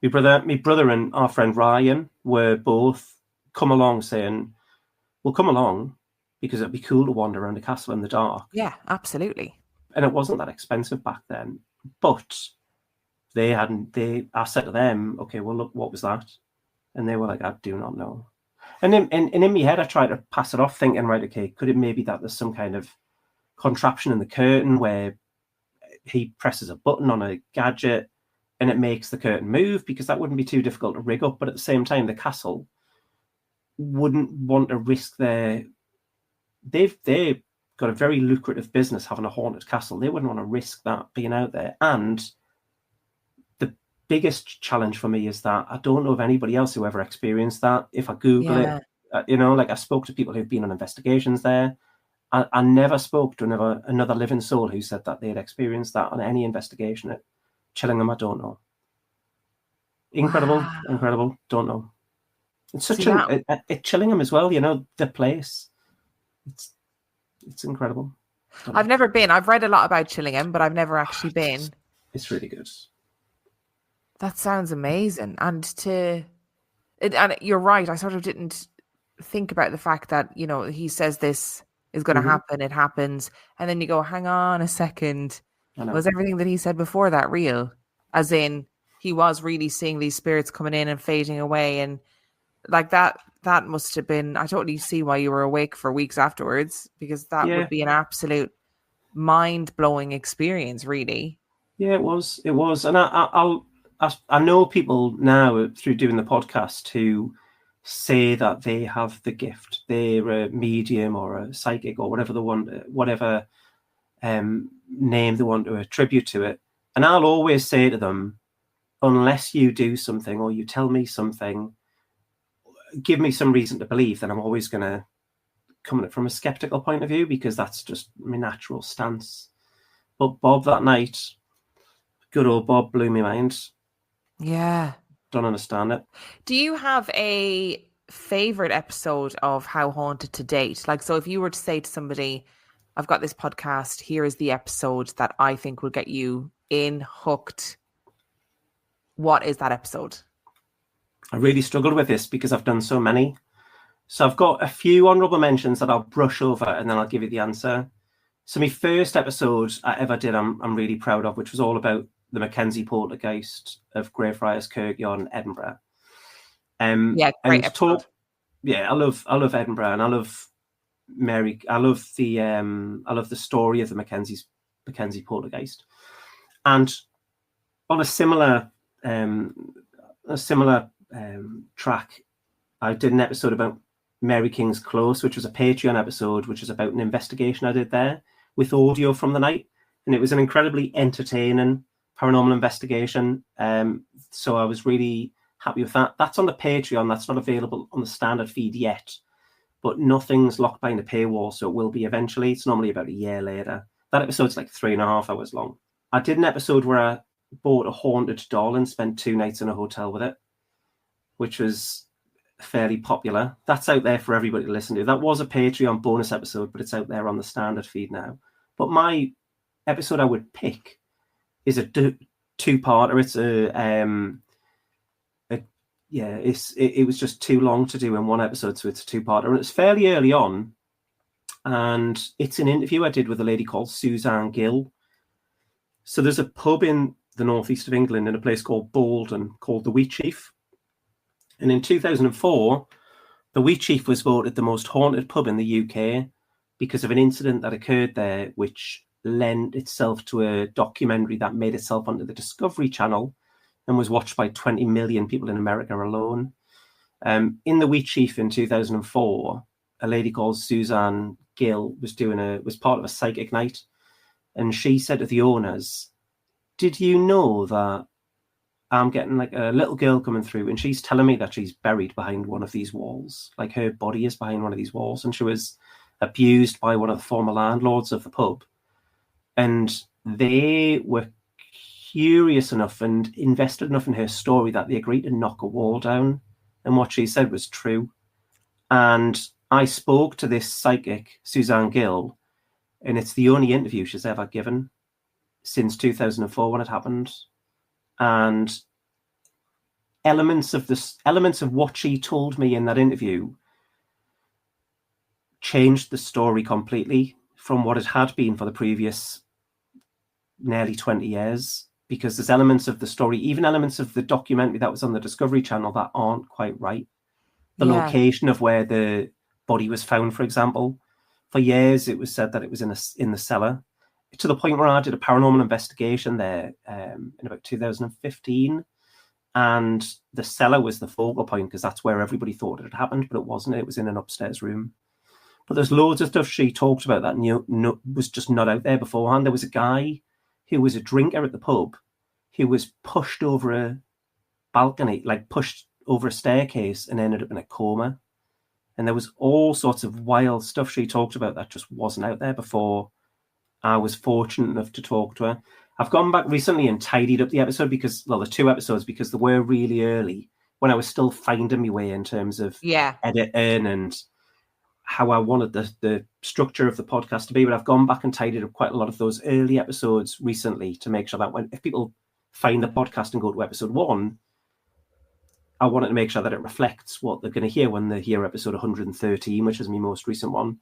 and our friend Ryan were both come along saying, "Well, come along because it'd be cool to wander around the castle in the dark." Yeah, absolutely. And it wasn't that expensive back then, but I said to them, "Okay, well, look, what was that?" And they were like, "I do not know." And in my head, I tried to pass it off, thinking, right, okay, could it maybe that there's some kind of contraption in the curtain where he presses a button on a gadget and it makes the curtain move, because that wouldn't be too difficult to rig up. But at the same time, the castle wouldn't want to risk they've got a very lucrative business having a haunted castle. They wouldn't want to risk that being out there. And the biggest challenge for me is that I don't know of anybody else who ever experienced that. If I Google it, like I spoke to people who've been on investigations there. I never spoke to another living soul who said that they had experienced that on any investigation at Chillingham. I don't know. Incredible. Don't know. It's such at Chillingham as well. You know, the place. It's incredible. I've never been. I've read a lot about Chillingham, but I've never actually been. It's really good. That sounds amazing. And you're right. I sort of didn't think about the fact that, you know, he says this is going to happen. It happens. And then you go, hang on a second. Was everything that he said before that real? As in, he was really seeing these spirits coming in and fading away. And like that must have been, I totally see why you were awake for weeks afterwards, because that would be an absolute mind-blowing experience, really. Yeah, it was. And I know people now through doing the podcast who say that they have the gift. They're a medium or a psychic or whatever name they want to attribute to it. And I'll always say to them, unless you do something or you tell me something, give me some reason to believe, then I'm always going to come at it from a skeptical point of view, because that's just my natural stance. But Bob that night, good old Bob, blew my mind. Yeah. Don't understand it. Do you have a favorite episode of How Haunted to date? Like, so if you were to say to somebody, I've got this podcast, here is the episode that I think will get you hooked. What is that episode? I really struggled with this because I've done so many. So I've got a few honourable mentions that I'll brush over and then I'll give you the answer. So my first episode I ever did, I'm really proud of, which was all about the Mackenzie poltergeist of Greyfriars Kirkyard in Edinburgh. Great episode. I love Edinburgh, and I love Mary. I love the story of the Mackenzie poltergeist. And on a similar track, I did an episode about Mary King's Close, which was a Patreon episode, which was about an investigation I did there with audio from the night, and it was an incredibly entertaining paranormal investigation. So I was really happy with that. That's on the Patreon. That's not available on the standard feed yet, but nothing's locked behind a paywall, so it will be eventually. It's normally about a year later. That episode's like 3.5 hours long. I did an episode where I bought a haunted doll and spent 2 nights in a hotel with it, which was fairly popular. That's out there for everybody to listen to. That was a Patreon bonus episode, but it's out there on the standard feed now. But my episode I would pick is a two-parter. It's it was just too long to do in one episode, so it's a two-parter, and it's fairly early on. And it's an interview I did with a lady called Suzanne Gill. So there's a pub in the northeast of England in a place called Bolton called the Wheat Chief. And in 2004, the Wheat Chief was voted the most haunted pub in the UK because of an incident that occurred there, which lent itself to a documentary that made itself onto the Discovery Channel and was watched by 20 million people in America alone. In the Wheat Chief in 2004, a lady called Suzanne Gill was part of a psychic night, and she said to the owners, "Did you know that I'm getting like a little girl coming through, and she's telling me that she's buried behind one of these walls, like her body is behind one of these walls, and she was abused by one of the former landlords of the pub." And they were curious enough and invested enough in her story that they agreed to knock a wall down, and what she said was true. And I spoke to this psychic, Suzanne Gill, and it's the only interview she's ever given since 2004 when it happened. And elements of what she told me in that interview changed the story completely from what it had been for the previous nearly 20 years, because there's elements of the story, even elements of the documentary that was on the Discovery Channel, that aren't quite right. The location of where the body was found, for example, for years it was said that it was in the cellar, to the point where I did a paranormal investigation there in about 2015, and the cellar was the focal point because that's where everybody thought it had happened, but it wasn't. It was in an upstairs room. But there's loads of stuff she talked about that was just not out there beforehand. There was a guy who was a drinker at the pub who was pushed over a balcony, like pushed over a staircase, and ended up in a coma. And there was all sorts of wild stuff she talked about that just wasn't out there before I was fortunate enough to talk to her. I've gone back recently and tidied up the episode the two episodes, because they were really early when I was still finding my way in terms of editing and how I wanted the structure of the podcast to be. But I've gone back and tidied up quite a lot of those early episodes recently to make sure that if people find the podcast and go to episode 1, I wanted to make sure that it reflects what they're going to hear when they hear episode 113, which is my most recent one.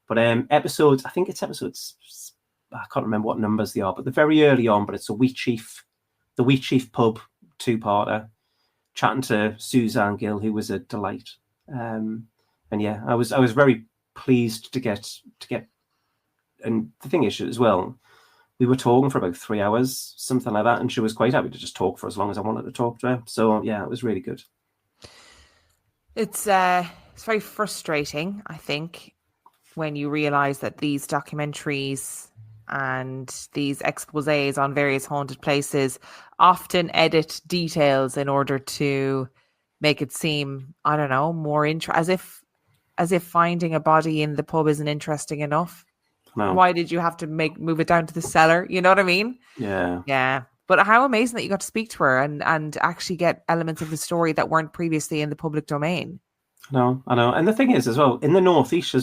But episodes, I think it's episodes, I can't remember what numbers they are, but they're very early on. But it's the Wheat Chief pub two-parter, chatting to Suzanne Gill, who was a delight. And yeah, I was very pleased to get. And the thing is, as well, we were talking for about 3 hours, something like that, and she was quite happy to just talk for as long as I wanted to talk to her. So yeah, it was really good. It's very frustrating, I think, when you realize that these documentaries and these exposés on various haunted places often edit details in order to make it seem, I don't know, more as if finding a body in the pub isn't interesting enough. No. Why did you have to move it down to the cellar? You know what I mean? Yeah. Yeah. But how amazing that you got to speak to her and actually get elements of the story that weren't previously in the public domain. No, I know. And the thing is, as well, in the Northeast,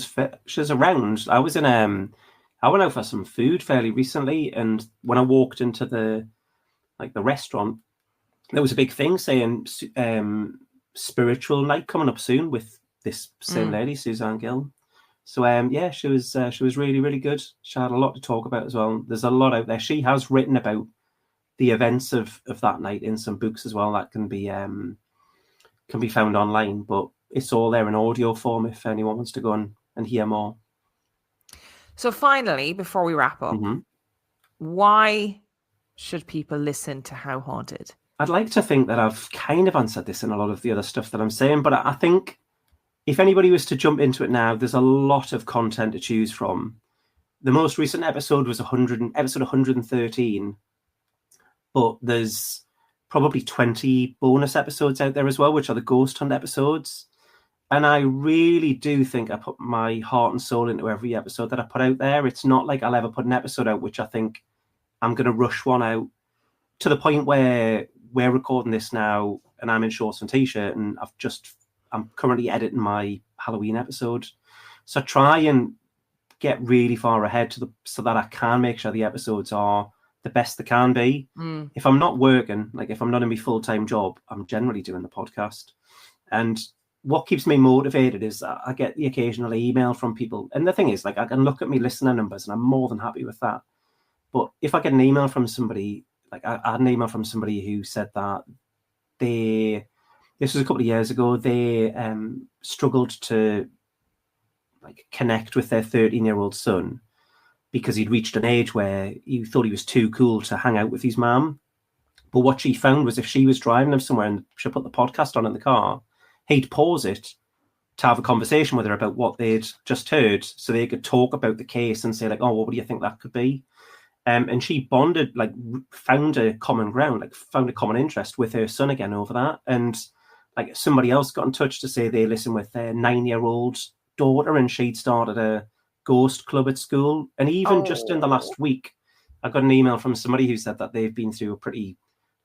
she's around. I went out for some food fairly recently, and when I walked into the restaurant, there was a big thing saying spiritual night coming up soon with this same lady, Suzanne Gill. So yeah, she was really, really good. She had a lot to talk about as well. There's a lot out there. She has written about the events of that night in some books as well that can be found online, but it's all there in audio form if anyone wants to go and hear more. So finally, before we wrap up, why should people listen to How Haunted? I'd like to think that I've kind of answered this in a lot of the other stuff that I'm saying, but I think if anybody was to jump into it now, there's a lot of content to choose from. The most recent episode was episode 113, but there's probably 20 bonus episodes out there as well, which are the ghost hunt episodes. And I really do think I put my heart and soul into every episode that I put out there. It's not like I'll ever put an episode out which I think I'm going to rush one out, to the point where we're recording this now and I'm in shorts and t-shirt and I'm currently editing my Halloween episode. So I try and get really far ahead so that I can make sure the episodes are the best they can be. If I'm not working, like if I'm not in my full-time job, I'm generally doing the podcast. And what keeps me motivated is I get the occasional email from people. And the thing is, like, I can look at my listener numbers and I'm more than happy with that. But if I get an email from somebody, like I had an email from somebody who said that this was a couple of years ago, they struggled to like connect with their 13-year-old son because he'd reached an age where he thought he was too cool to hang out with his mum. But what she found was if she was driving him somewhere and she put the podcast on in the car, he'd pause it to have a conversation with her about what they'd just heard, so they could talk about the case and say, like, oh, well, what do you think that could be? And she bonded, like, found a common ground, like, found a common interest with her son again over that. And, like, somebody else got in touch to say they listen with their 9-year-old daughter, and she'd started a ghost club at school. And even just in the last week, I got an email from somebody who said that they've been through a pretty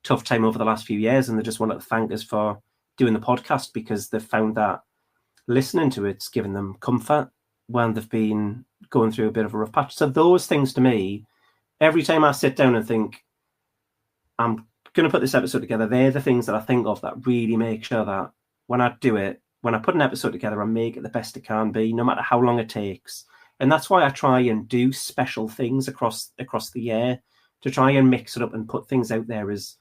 tough time over the last few years, and they just wanted to thank us for doing the podcast because they've found that listening to it's given them comfort when they've been going through a bit of a rough patch. So those things to me, every time I sit down and think, I'm going to put this episode together, they're the things that I think of that really make sure that when I do it, when I put an episode together, I make it the best it can be, no matter how long it takes. And that's why I try and do special things across the year, to try and mix it up and put things out there as,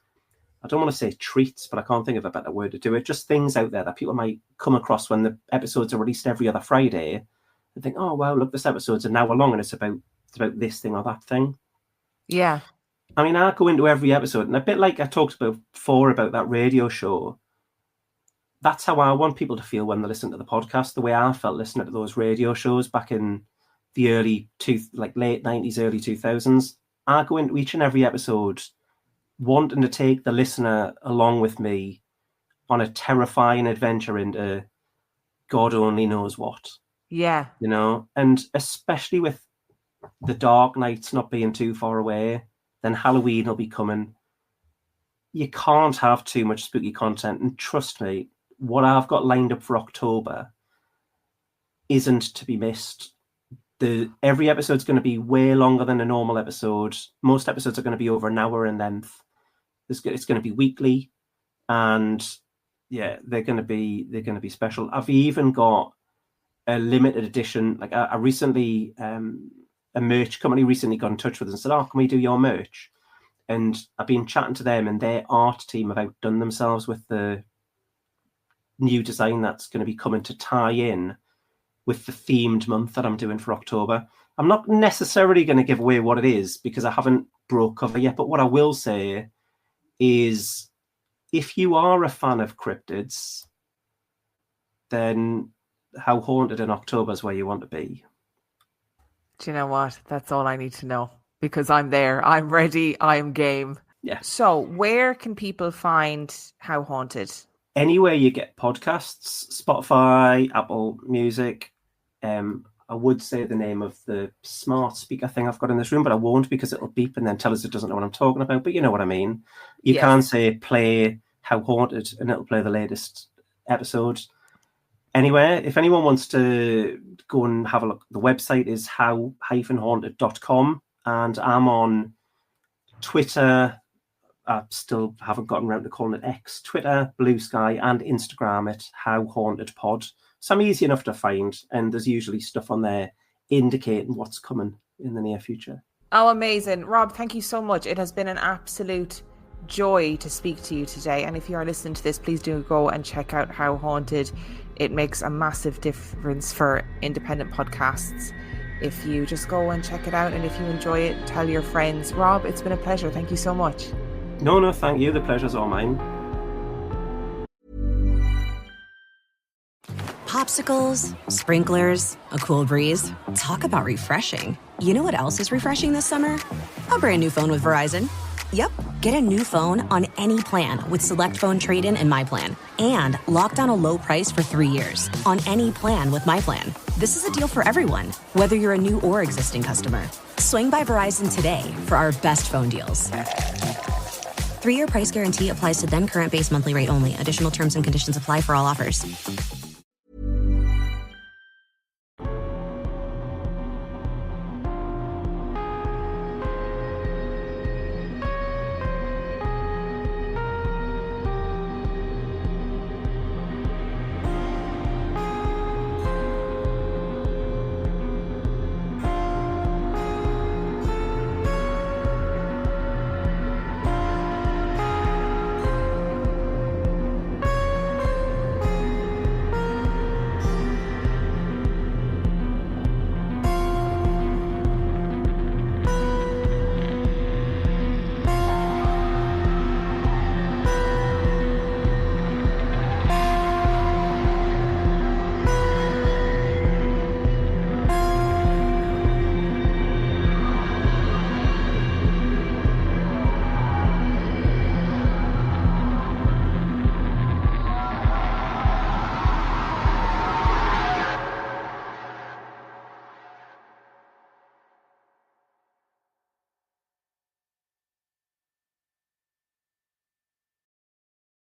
I don't want to say treats, but I can't think of a better word to do it. Just things out there that people might come across when the episodes are released every other Friday and think, oh, well, look, this episode's an hour long and it's about this thing or that thing. Yeah. I mean, I go into every episode, and a bit like I talked about before about that radio show, that's how I want people to feel when they listen to the podcast, the way I felt listening to those radio shows back in the late 90s, early 2000s. I go into each and every episode wanting to take the listener along with me on a terrifying adventure into God only knows what. Yeah. You know, and especially with the dark nights not being too far away, then Halloween will be coming. You can't have too much spooky content. And trust me, what I've got lined up for October isn't to be missed. Every episode's going to be way longer than a normal episode. Most episodes are going to be over an hour in length. It's going to be weekly, and yeah, they're going to be special. I've even got a limited edition. Like I recently, a merch company recently got in touch with us and said, "Oh, can we do your merch?" And I've been chatting to them, and their art team have outdone themselves with the new design that's going to be coming to tie in with the themed month that I'm doing for October. I'm not necessarily going to give away what it is because I haven't broke cover yet, but what I will say is if you are a fan of cryptids, then How Haunted in October is where you want to be. Do you know what? That's all I need to know, because I'm there. I'm ready. I'm game. Yeah. So where can people find How Haunted? Anywhere you get podcasts, Spotify, Apple Music. I would say the name of the smart speaker thing I've got in this room, but I won't because it'll beep and then tell us it doesn't know what I'm talking about. But you know what I mean. You can say play How Haunted and it'll play the latest episode. Anywhere, if anyone wants to go and have a look, the website is how-haunted.com, and I'm on Twitter. I still haven't gotten around to calling it X, Twitter, Blue Sky, and Instagram at How Haunted Pod. So I'm easy enough to find, and there's usually stuff on there indicating what's coming in the near future. Oh, amazing. Rob, thank you so much. It has been an absolute joy to speak to you today. And if you are listening to this, please do go and check out How Haunted. It makes a massive difference for independent podcasts. If you just go and check it out, and if you enjoy it, tell your friends. Rob, it's been a pleasure. Thank you so much. No, thank you. The pleasure's all mine. Popsicles, sprinklers, a cool breeze. Talk about refreshing. You know what else is refreshing this summer? A brand new phone with Verizon. Yep, get a new phone on any plan with Select Phone Trade-in and My Plan. And lock down a low price for 3 years on any plan with My Plan. This is a deal for everyone, whether you're a new or existing customer. Swing by Verizon today for our best phone deals. 3-year price guarantee applies to then current base monthly rate only. Additional terms and conditions apply for all offers.